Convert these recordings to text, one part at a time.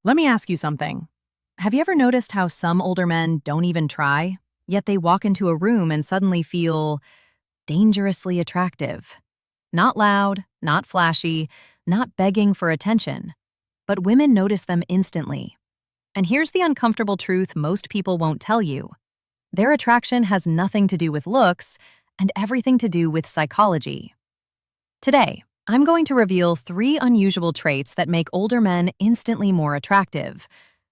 Let me ask you something. Have you ever noticed how some older men don't even try, yet they walk into a room and suddenly feel dangerously attractive? Not loud, not flashy, not begging for attention, but women notice them instantly. And here's the uncomfortable truth most people won't tell you. Their attraction has nothing to do with looks and everything to do with psychology. Today, I'm going to reveal 3 unusual traits that make older men instantly more attractive,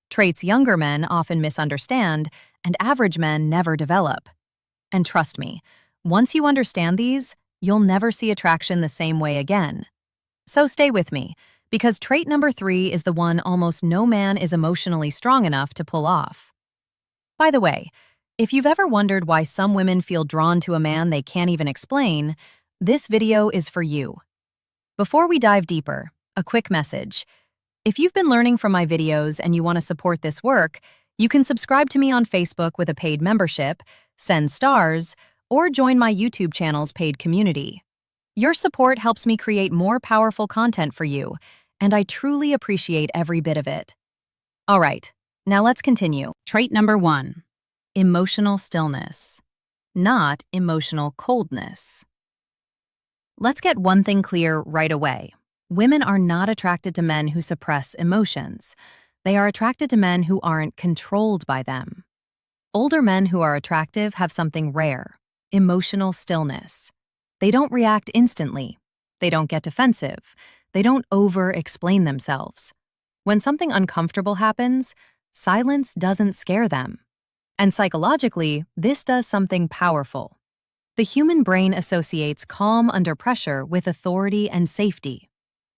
traits younger men often misunderstand and average men never develop. And trust me, once you understand these, you'll never see attraction the same way again. So stay with me, because trait number 3 is the one almost no man is emotionally strong enough to pull off. By the way, if you've ever wondered why some women feel drawn to a man they can't even explain, this video is for you. Before we dive deeper, a quick message. If you've been learning from my videos and you want to support this work, you can subscribe to me on Facebook with a paid membership, send stars, or join my YouTube channel's paid community. Your support helps me create more powerful content for you, and I truly appreciate every bit of it. All right, now let's continue. Trait number 1, emotional stillness, not emotional coldness. Let's get one thing clear right away. Women are not attracted to men who suppress emotions. They are attracted to men who aren't controlled by them. Older men who are attractive have something rare: emotional stillness. They don't react instantly. They don't get defensive. They don't over-explain themselves. When something uncomfortable happens, silence doesn't scare them. And psychologically, this does something powerful. The human brain associates calm under pressure with authority and safety.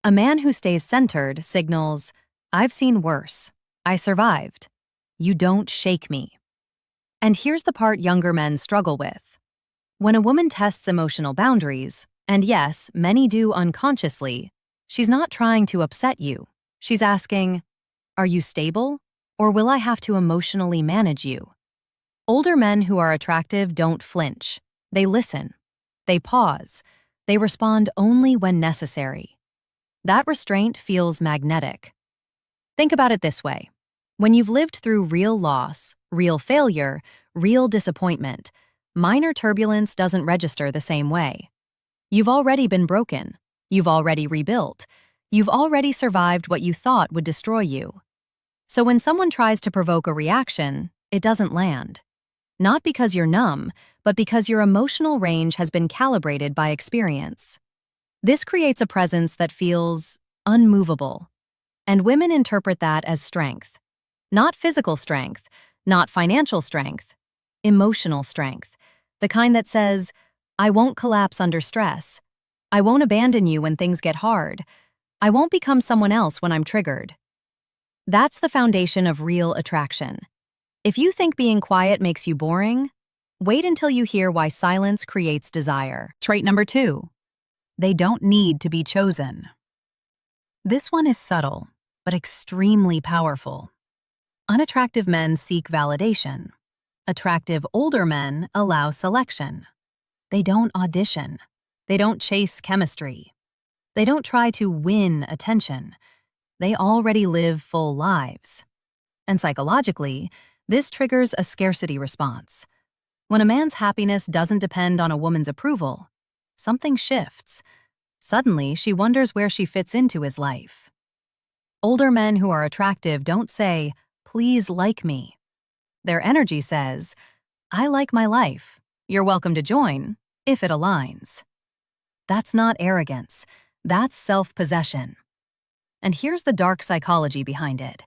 A man who stays centered signals, "I've seen worse. I survived. You don't shake me." And here's the part younger men struggle with. When a woman tests emotional boundaries, and yes, many do unconsciously, she's not trying to upset you. She's asking, "Are you stable? Or will I have to emotionally manage you?" Older men who are attractive don't flinch. They listen. They pause. They respond only when necessary. That restraint feels magnetic. Think about it this way. When you've lived through real loss, real failure, real disappointment, minor turbulence doesn't register the same way. You've already been broken. You've already rebuilt. You've already survived what you thought would destroy you. So when someone tries to provoke a reaction, it doesn't land. Not because you're numb, but because your emotional range has been calibrated by experience. This creates a presence that feels unmovable. And women interpret that as strength. Not physical strength, not financial strength, emotional strength. The kind that says, "I won't collapse under stress. I won't abandon you when things get hard. I won't become someone else when I'm triggered." That's the foundation of real attraction. If you think being quiet makes you boring, wait until you hear why silence creates desire. Trait number 2, they don't need to be chosen. This one is subtle, but extremely powerful. Unattractive men seek validation. Attractive older men allow selection. They don't audition. They don't chase chemistry. They don't try to win attention. They already live full lives. And psychologically, this triggers a scarcity response. When a man's happiness doesn't depend on a woman's approval, something shifts. Suddenly, she wonders where she fits into his life. Older men who are attractive don't say, "Please like me." Their energy says, "I like my life. You're welcome to join, if it aligns." That's not arrogance. That's self-possession. And here's the dark psychology behind it.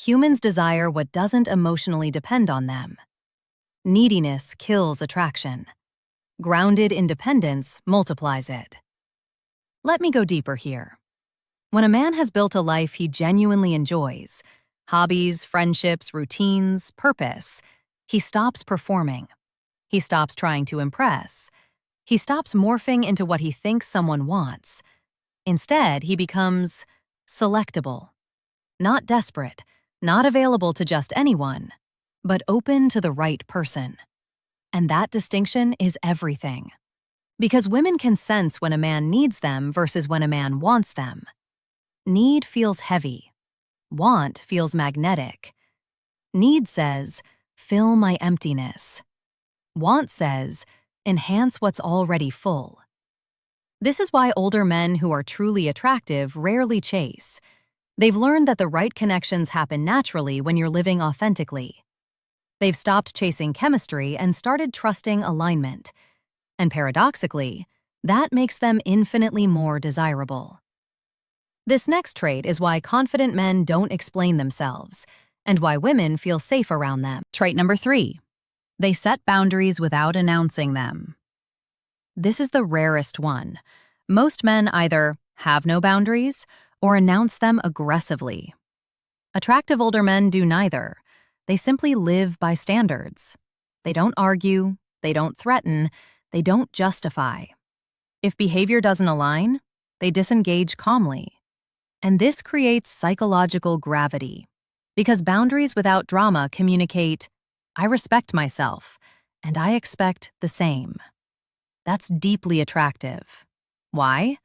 Humans desire what doesn't emotionally depend on them. Neediness kills attraction. Grounded independence multiplies it. Let me go deeper here. When a man has built a life he genuinely enjoys, hobbies, friendships, routines, purpose, he stops performing. He stops trying to impress. He stops morphing into what he thinks someone wants. Instead, he becomes selectable. Not desperate, not available to just anyone, but open to the right person. And that distinction is everything. Because women can sense when a man needs them versus when a man wants them. Need feels heavy. Want feels magnetic. Need says, fill my emptiness. Want says, enhance what's already full. This is why older men who are truly attractive rarely chase. They've learned that the right connections happen naturally when you're living authentically. They've stopped chasing chemistry and started trusting alignment. And paradoxically, that makes them infinitely more desirable. This next trait is why confident men don't explain themselves, and why women feel safe around them. Trait number 3. They set boundaries without announcing them. This is the rarest one. Most men either have no boundaries or announce them aggressively. Attractive older men do neither. They simply live by standards. They don't argue, they don't threaten, they don't justify. If behavior doesn't align, they disengage calmly. And this creates psychological gravity, because boundaries without drama communicate, I respect myself, and I expect the same. That's deeply attractive. Why?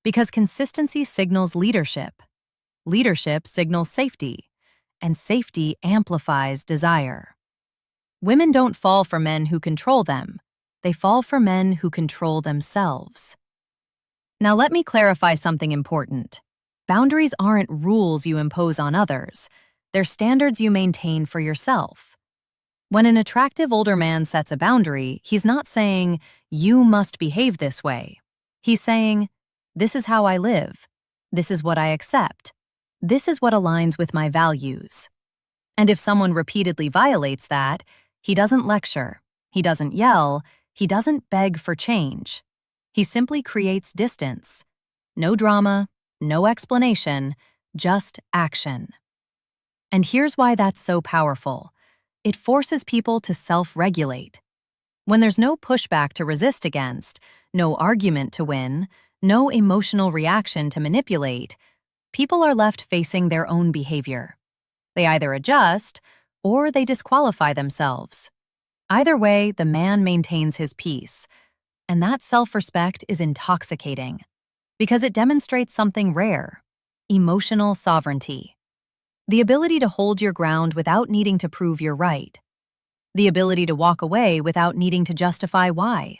Because consistency signals leadership. Leadership signals safety, and safety amplifies desire. Women don't fall for men who control them. They fall for men who control themselves. Now let me clarify something important. Boundaries aren't rules you impose on others. They're standards you maintain for yourself. When an attractive older man sets a boundary, he's not saying, you must behave this way. He's saying, this is how I live. This is what I accept. This is what aligns with my values. And if someone repeatedly violates that, he doesn't lecture, he doesn't yell, he doesn't beg for change. He simply creates distance. No drama, no explanation, just action. And here's why that's so powerful. It forces people to self-regulate. When there's no pushback to resist against, no argument to win, no emotional reaction to manipulate, people are left facing their own behavior. They either adjust or they disqualify themselves. Either way, the man maintains his peace. And that self-respect is intoxicating because it demonstrates something rare: emotional sovereignty. The ability to hold your ground without needing to prove you're right. The ability to walk away without needing to justify why.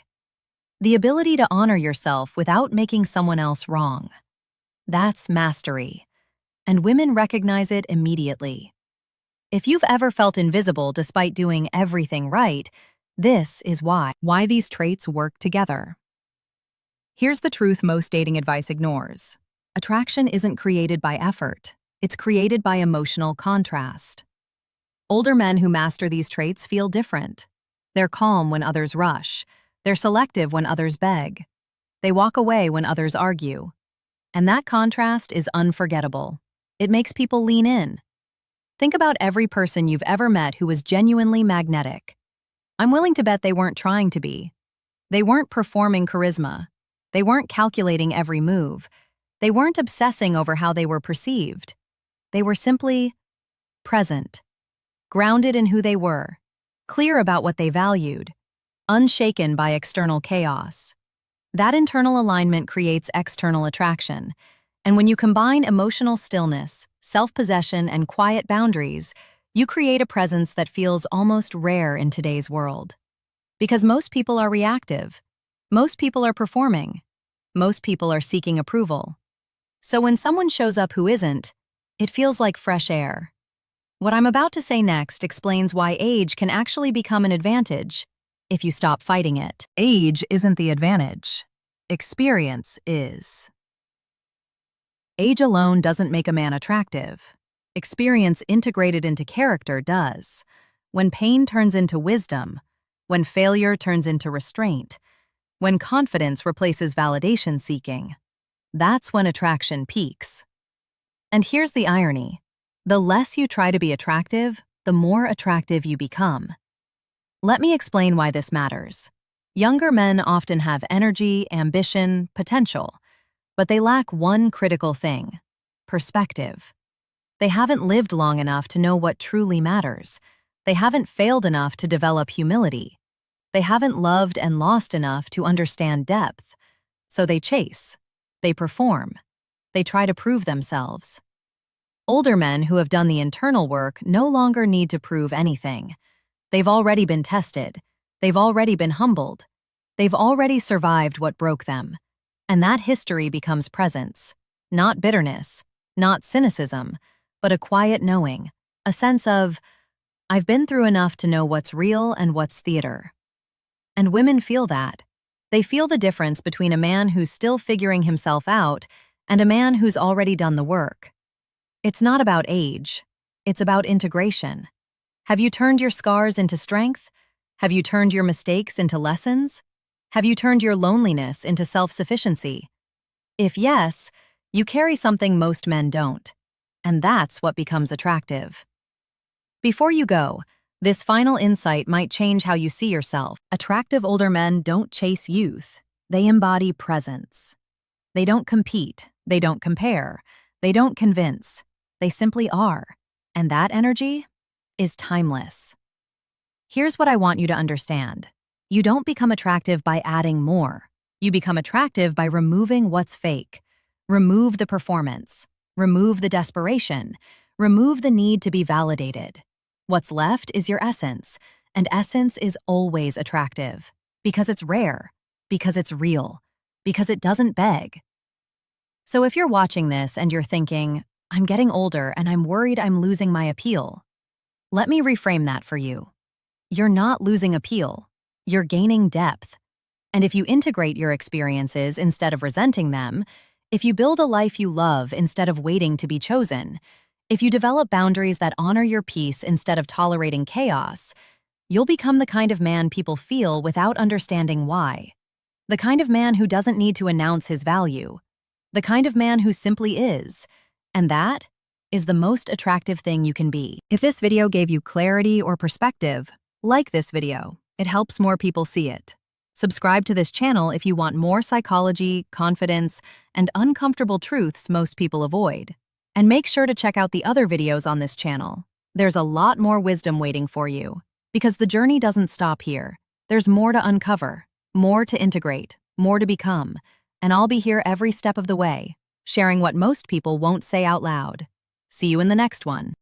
The ability to honor yourself without making someone else wrong. That's mastery. And women recognize it immediately. If you've ever felt invisible despite doing everything right, this is why these traits work together. Here's the truth most dating advice ignores. Attraction isn't created by effort. It's created by emotional contrast. Older men who master these traits feel different. They're calm when others rush. They're selective when others beg. They walk away when others argue. And that contrast is unforgettable. It makes people lean in. Think about every person you've ever met who was genuinely magnetic. I'm willing to bet they weren't trying to be. They weren't performing charisma. They weren't calculating every move. They weren't obsessing over how they were perceived. They were simply present, grounded in who they were, clear about what they valued, unshaken by external chaos. That internal alignment creates external attraction, and when you combine emotional stillness, self-possession, and quiet boundaries, you create a presence that feels almost rare in today's world. Because most people are reactive, most people are performing, most people are seeking approval. So when someone shows up who isn't, it feels like fresh air. What I'm about to say next explains why age can actually become an advantage if you stop fighting it. Age isn't the advantage. Experience is. Age alone doesn't make a man attractive. Experience integrated into character does. When pain turns into wisdom, when failure turns into restraint, when confidence replaces validation seeking, that's when attraction peaks. And here's the irony. The less you try to be attractive, the more attractive you become. Let me explain why this matters. Younger men often have energy, ambition, potential, but they lack one critical thing: perspective. They haven't lived long enough to know what truly matters. They haven't failed enough to develop humility. They haven't loved and lost enough to understand depth. So they chase. They perform. They try to prove themselves. Older men who have done the internal work no longer need to prove anything. They've already been tested. They've already been humbled. They've already survived what broke them. And that history becomes presence. Not bitterness, not cynicism, but a quiet knowing, a sense of, I've been through enough to know what's real and what's theater. And women feel that. They feel the difference between a man who's still figuring himself out and a man who's already done the work. It's not about age. It's about integration. Have you turned your scars into strength? Have you turned your mistakes into lessons? Have you turned your loneliness into self-sufficiency? If yes, you carry something most men don't. And that's what becomes attractive. Before you go, this final insight might change how you see yourself. Attractive older men don't chase youth. They embody presence. They don't compete. They don't compare. They don't convince. They simply are. And that energy is timeless. Here's what I want you to understand. You don't become attractive by adding more. You become attractive by removing what's fake. Remove the performance. Remove the desperation. Remove the need to be validated. What's left is your essence, and essence is always attractive. Because it's rare. Because it's real. Because it doesn't beg. So if you're watching this and you're thinking, I'm getting older and I'm worried I'm losing my appeal, let me reframe that for you. You're not losing appeal. You're gaining depth. And if you integrate your experiences instead of resenting them, if you build a life you love instead of waiting to be chosen, if you develop boundaries that honor your peace instead of tolerating chaos, you'll become the kind of man people feel without understanding why. The kind of man who doesn't need to announce his value. The kind of man who simply is. And that is the most attractive thing you can be. If this video gave you clarity or perspective, like this video. It helps more people see it. Subscribe to this channel if you want more psychology, confidence, and uncomfortable truths most people avoid. And make sure to check out the other videos on this channel. There's a lot more wisdom waiting for you. Because the journey doesn't stop here. There's more to uncover, more to integrate, more to become. And I'll be here every step of the way, sharing what most people won't say out loud. See you in the next one.